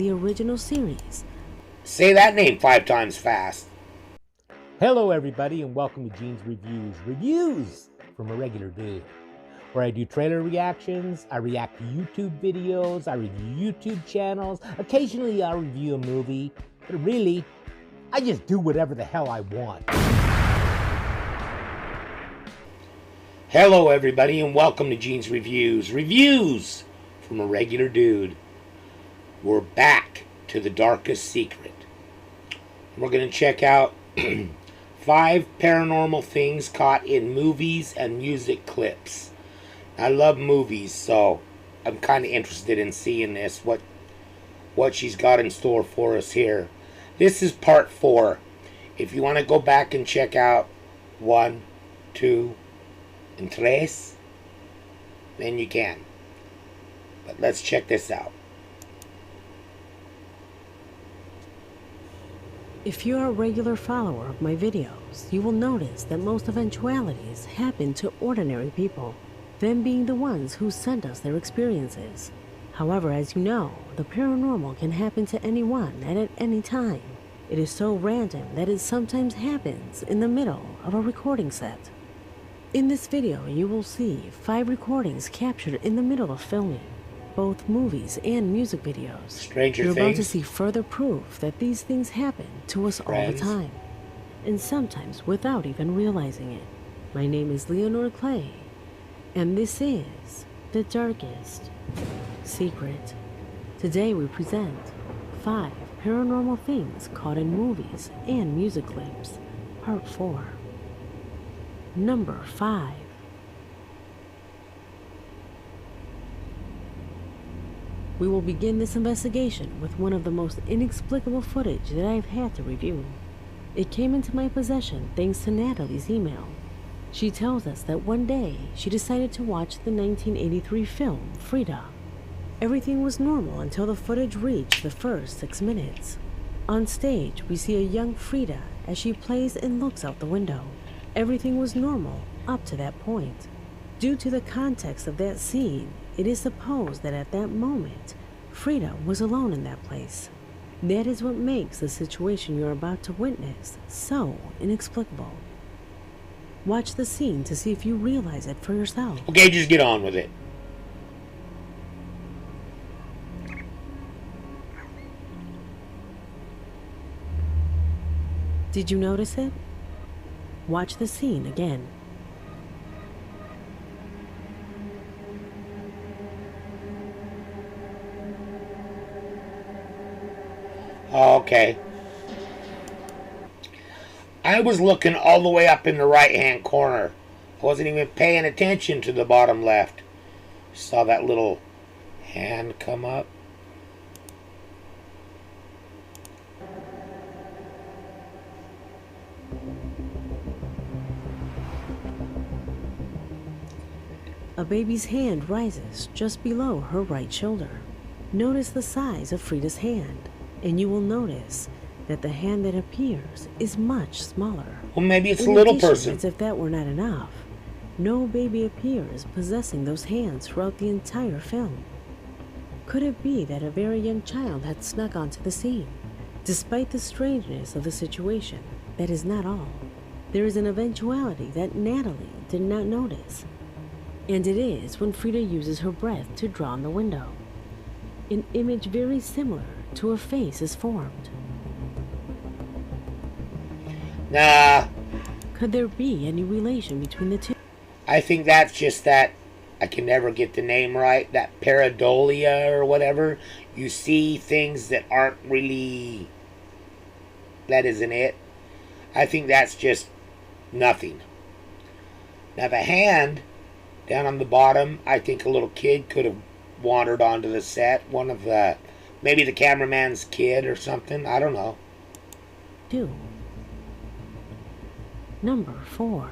the original series. Say that name 5 times fast. Hello everybody and welcome to Gene's Reviews from a regular dude, where I do trailer reactions, I react to YouTube videos, I review YouTube channels, occasionally I'll review a movie, but really, I just do whatever the hell I want. Hello everybody and welcome to Gene's Reviews from a regular dude. We're back to the darkest secret. We're going to check out 5 paranormal things caught in movies and music clips. I love movies, so I'm kind of interested in seeing this, what she's got in store for us here. This is part 4. If you want to go back and check out 1, 2, and 3, then you can. But let's check this out. If you're a regular follower of my videos, you will notice that most eventualities happen to ordinary people, them being the ones who sent us their experiences. However, as you know, the paranormal can happen to anyone and at any time. It is so random that it sometimes happens in the middle of a recording set. In this video, you will see 5 recordings captured in the middle of filming, both movies and music videos. Stranger You're Things. about to see further proof that these things happen to us all the time, and sometimes without even realizing it. My name is Leonore Clay, and this is The Darkest Secret. Today we present 5 paranormal things caught in movies and music clips, Part 4. Number 5. We will begin this investigation with one of the most inexplicable footage that I've had to review. It came into my possession thanks to Natalie's email. She tells us that one day she decided to watch the 1983 film Frida. Everything was normal until the footage reached the first 6 minutes. On stage, we see a young Frida as she plays and looks out the window. Everything was normal up to that point. Due to the context of that scene, it is supposed that at that moment, Frida was alone in that place. That is what makes the situation you're about to witness so inexplicable. Watch the scene to see if you realize it for yourself. Okay, just get on with it. Did you notice it? Watch the scene again. Okay. I was looking all the way up in the right-hand corner. I wasn't even paying attention to the bottom left. Saw that little hand come up. A baby's hand rises just below her right shoulder. Notice the size of Frida's hand, and you will notice that the hand that appears is much smaller. Well, maybe it's a little person. As if that were not enough, no baby appears possessing those hands throughout the entire film. Could it be that a very young child had snuck onto the scene? Despite the strangeness of the situation, that is not all. There is an eventuality that Natalie did not notice, and it is when Frida uses her breath to draw on the window. An image very similar to a face is formed. Nah. Could there be any relation between the two? I think that's just that, I can never get the name right, that pareidolia or whatever. You see things that aren't really, that isn't it. I think that's just nothing. Now the hand down on the bottom, I think a little kid could have wandered onto the set. One of the, maybe the cameraman's kid or something. I don't know. 2. Number 4.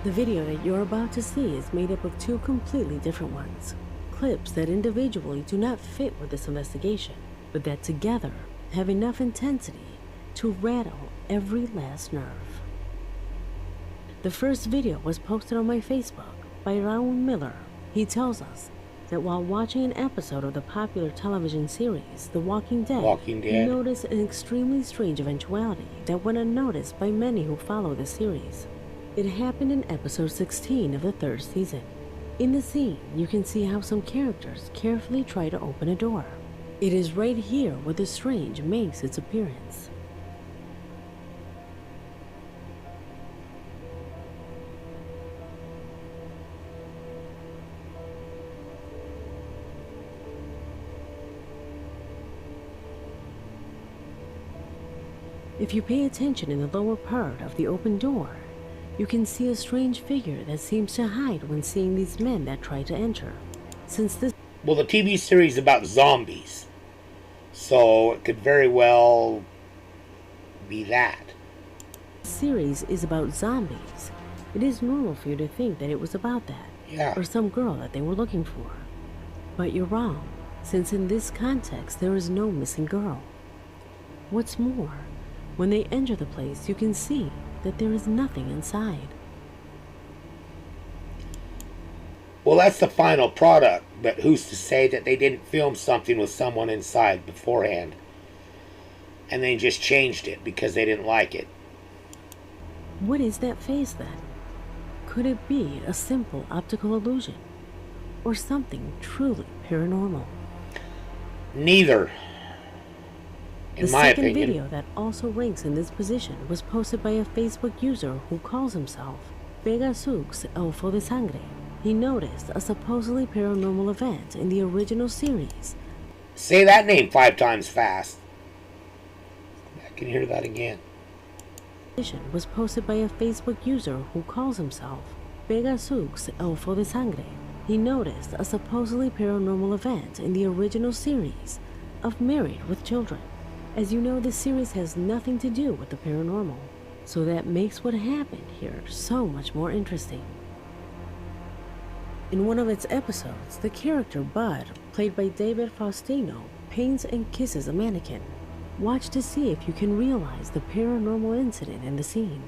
The video that you're about to see is made up of 2 completely different ones. Clips that individually do not fit with this investigation, but that together have enough intensity to rattle every last nerve. The first video was posted on my Facebook by Raul Miller. He tells us that while watching an episode of the popular television series The Walking Dead, he noticed an extremely strange eventuality that went unnoticed by many who follow the series. It happened in episode 16 of the 3rd season. In the scene, you can see how some characters carefully try to open a door. It is right here where the strange makes its appearance. If you pay attention in the lower part of the open door, you can see a strange figure that seems to hide when seeing these men that try to enter. Well, the TV series is about zombies, so it could very well be that. The series is about zombies. It is normal for you to think that it was about that, or some girl that they were looking for. But you're wrong, since in this context there is no missing girl. What's more, when they enter the place, you can see that there is nothing inside. Well, that's the final product, but who's to say that they didn't film something with someone inside beforehand and then just changed it because they didn't like it? What is that face then? Could it be a simple optical illusion or something truly paranormal? Neither. The second video that also ranks in this position was posted by a Facebook user who calls himself Pegasux Elfo de Sangre. He noticed a supposedly paranormal event in the original series. Say that name 5 times fast. I can hear that again. Was posted by a Facebook user who calls himself Pegasux Elfo de Sangre. He noticed a supposedly paranormal event in the original series of Married with Children. As you know, this series has nothing to do with the paranormal, so that makes what happened here so much more interesting. In one of its episodes, the character Bud, played by David Faustino, paints and kisses a mannequin. Watch to see if you can realize the paranormal incident in the scene.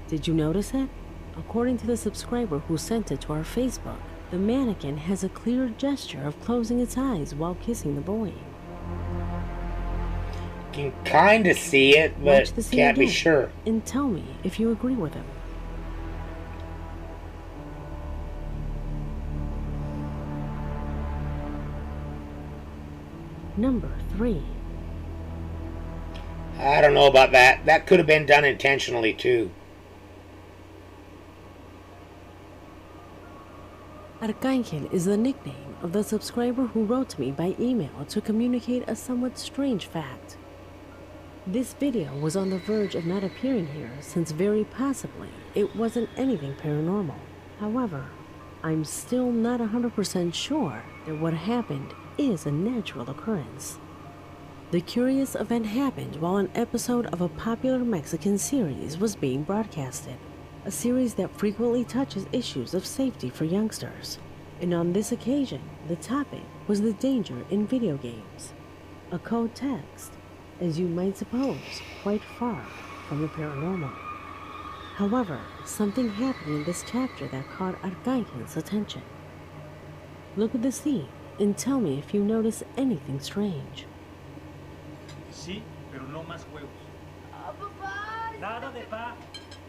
Did you notice it? According to the subscriber who sent it to our Facebook, the mannequin has a clear gesture of closing its eyes while kissing the boy. You can kind of see it, but can't be sure. And tell me if you agree with him. Number 3. I don't know about that. That could have been done intentionally too. Arcangel is the nickname of the subscriber who wrote to me by email to communicate a somewhat strange fact. This video was on the verge of not appearing here since very possibly it wasn't anything paranormal. However, I'm still not 100% sure that what happened is a natural occurrence. The curious event happened while an episode of a popular Mexican series was being broadcasted. A series that frequently touches issues of safety for youngsters. And on this occasion, the topic was the danger in video games. A code text, as you might suppose, quite far from the paranormal. However, something happened in this chapter that caught Arcangel's attention. Look at the scene and tell me if you notice anything strange. Sí, pero no más juegos. ¡Ah, papá! Nada de pa.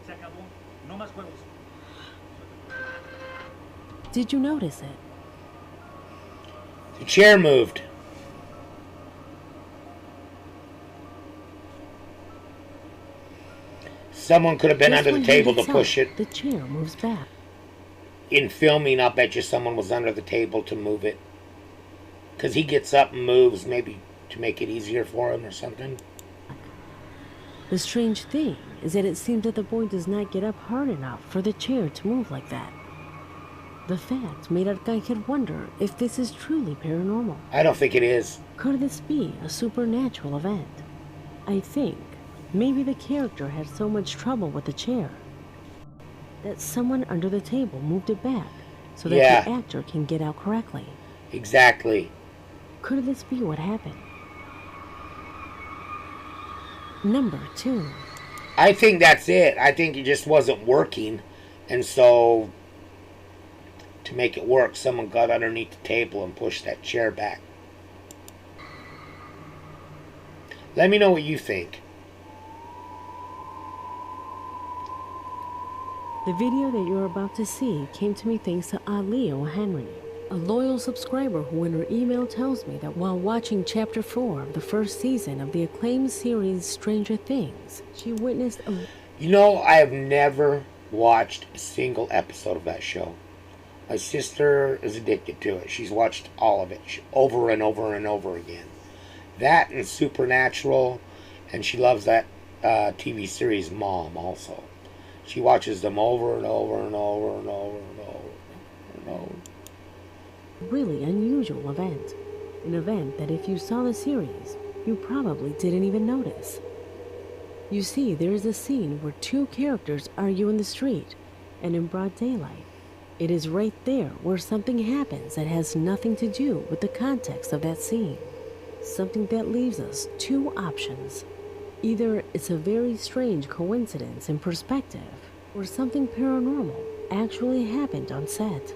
Se acabó. No más juegos. Did you notice it? The chair moved. Someone could have been under the table to push it. The chair moves back. In filming, I'll bet you someone was under the table to move it. Because he gets up and moves, maybe to make it easier for him or something. The strange thing is that it seems that the boy does not get up hard enough for the chair to move like that. The fact made Arcangel wonder if this is truly paranormal. I don't think it is. Could this be a supernatural event? I think maybe the character had so much trouble with the chair that someone under the table moved it back so that the actor can get out correctly. Exactly. Could this be what happened? Number 2. I think that's it. I think it just wasn't working. And so, to make it work, someone got underneath the table and pushed that chair back. Let me know what you think. The video that you're about to see came to me thanks to Ali O'Henry, a loyal subscriber who in her email tells me that while watching Chapter 4 of the first season of the acclaimed series Stranger Things, she witnessed a... You know, I have never watched a single episode of that show. My sister is addicted to it. She's watched all of it over and over and over again. That and Supernatural, and she loves that TV series Mom also. She watches them over and over and over and over and over and over. really unusual event. An event that if you saw the series, you probably didn't even notice. You see, there is a scene where two characters argue in the street, and in broad daylight. It is right there where something happens that has nothing to do with the context of that scene. Something that leaves us two options. Either it's a very strange coincidence in perspective, or something paranormal actually happened on set.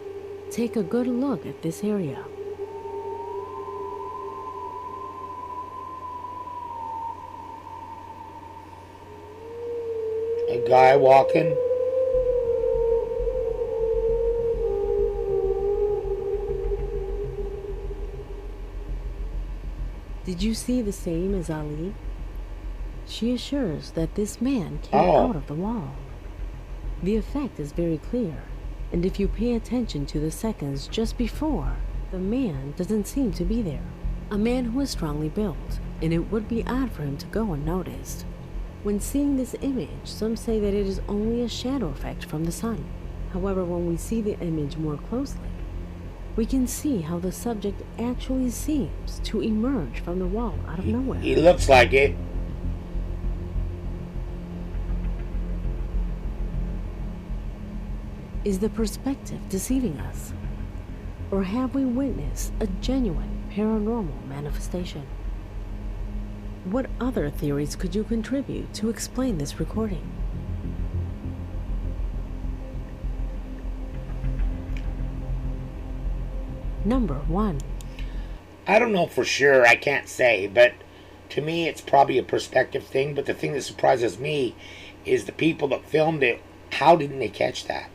Take a good look at this area. A guy walking. Did you see the same as Ali? She assures that this man came Oh. out of the wall. The effect is very clear, and if you pay attention to the seconds just before, the man doesn't seem to be there. A man who is strongly built, and it would be odd for him to go unnoticed. When seeing this image, some say that it is only a shadow effect from the sun. However, when we see the image more closely, we can see how the subject actually seems to emerge from the wall out of nowhere. He looks like it. Is the perspective deceiving us? Or have we witnessed a genuine paranormal manifestation? What other theories could you contribute to explain this recording? Number 1. I don't know for sure. I can't say. But to me, it's probably a perspective thing. But the thing that surprises me is the people that filmed it. How didn't they catch that?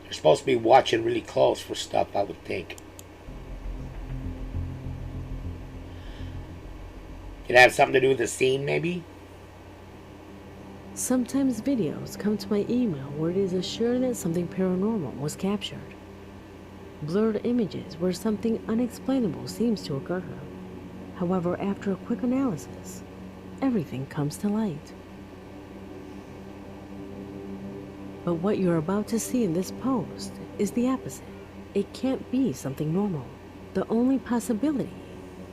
They're supposed to be watching really close for stuff, I would think. It have something to do with the scene, maybe? Sometimes videos come to my email where it is assured that something paranormal was captured. Blurred images where something unexplainable seems to occur. However, after a quick analysis, everything comes to light. But what you're about to see in this post is the opposite. It can't be something normal. The only possibility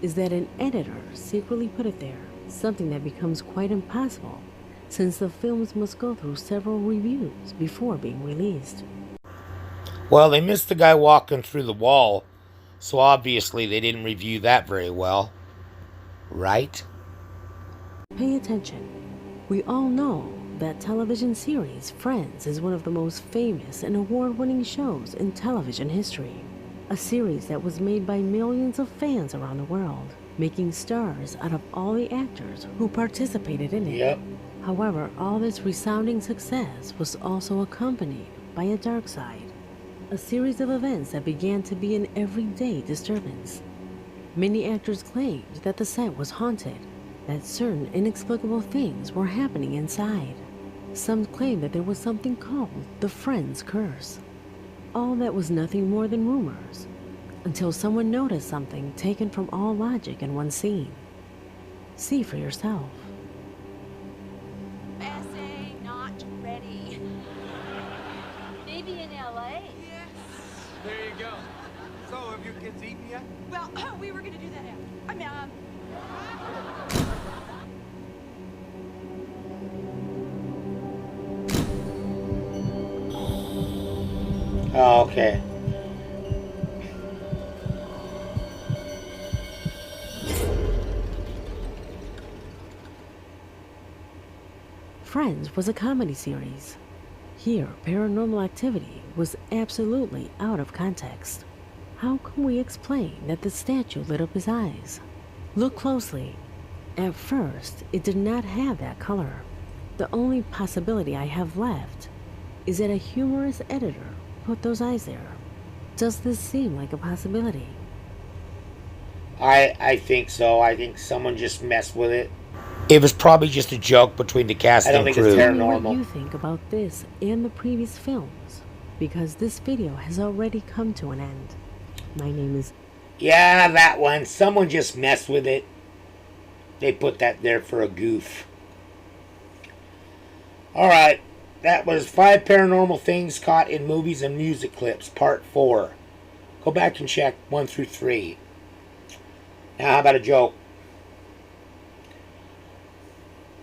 is that an editor secretly put it there, something that becomes quite impossible since the films must go through several reviews before being released. Well, they missed the guy walking through the wall, so obviously they didn't review that very well. Right? Pay attention. We all know that television series Friends is one of the most famous and award-winning shows in television history. A series that was made by millions of fans around the world, making stars out of all the actors who participated in it. Yep. However, all this resounding success was also accompanied by a dark side. A series of events that began to be an everyday disturbance. Many actors claimed that the set was haunted, that certain inexplicable things were happening inside. Some claimed that there was something called the Friends Curse. All that was nothing more than rumors, until someone noticed something taken from all logic in one scene. See for yourself. Essay not ready. Maybe in LA. There you go. So, have you kids eaten yet? Well, we were gonna do that after. Oh, okay. Friends was a comedy series. Here, Paranormal Activity was absolutely out of context. How can we explain that the statue lit up his eyes? Look closely. At first, it did not have that color. The only possibility I have left is that a humorous editor put those eyes there. Does this seem like a possibility? I think so. I think someone just messed with it. It was probably just a joke between the cast and crew. I don't think it's Tell me paranormal. what you think about this and the previous films, because this video has already come to an end. My name is... Yeah, that one. Someone just messed with it. They put that there for a goof. Alright, that was 5 paranormal things caught in movies and music clips, part 4. Go back and check 1 through 3. Now, how about a joke?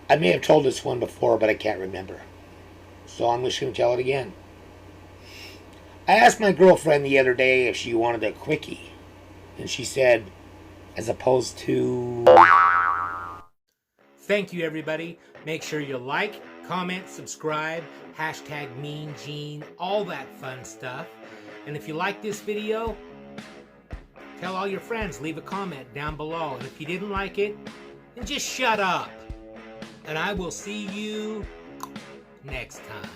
I may have told this one before, but I can't remember. So I'm just going to tell it again. I asked my girlfriend the other day if she wanted a quickie. And she said, as opposed to... Thank you, everybody. Make sure you like, comment, subscribe, hashtag Mean Gene, all that fun stuff. And if you like this video, tell all your friends, leave a comment down below. And if you didn't like it, then just shut up. And I will see you next time.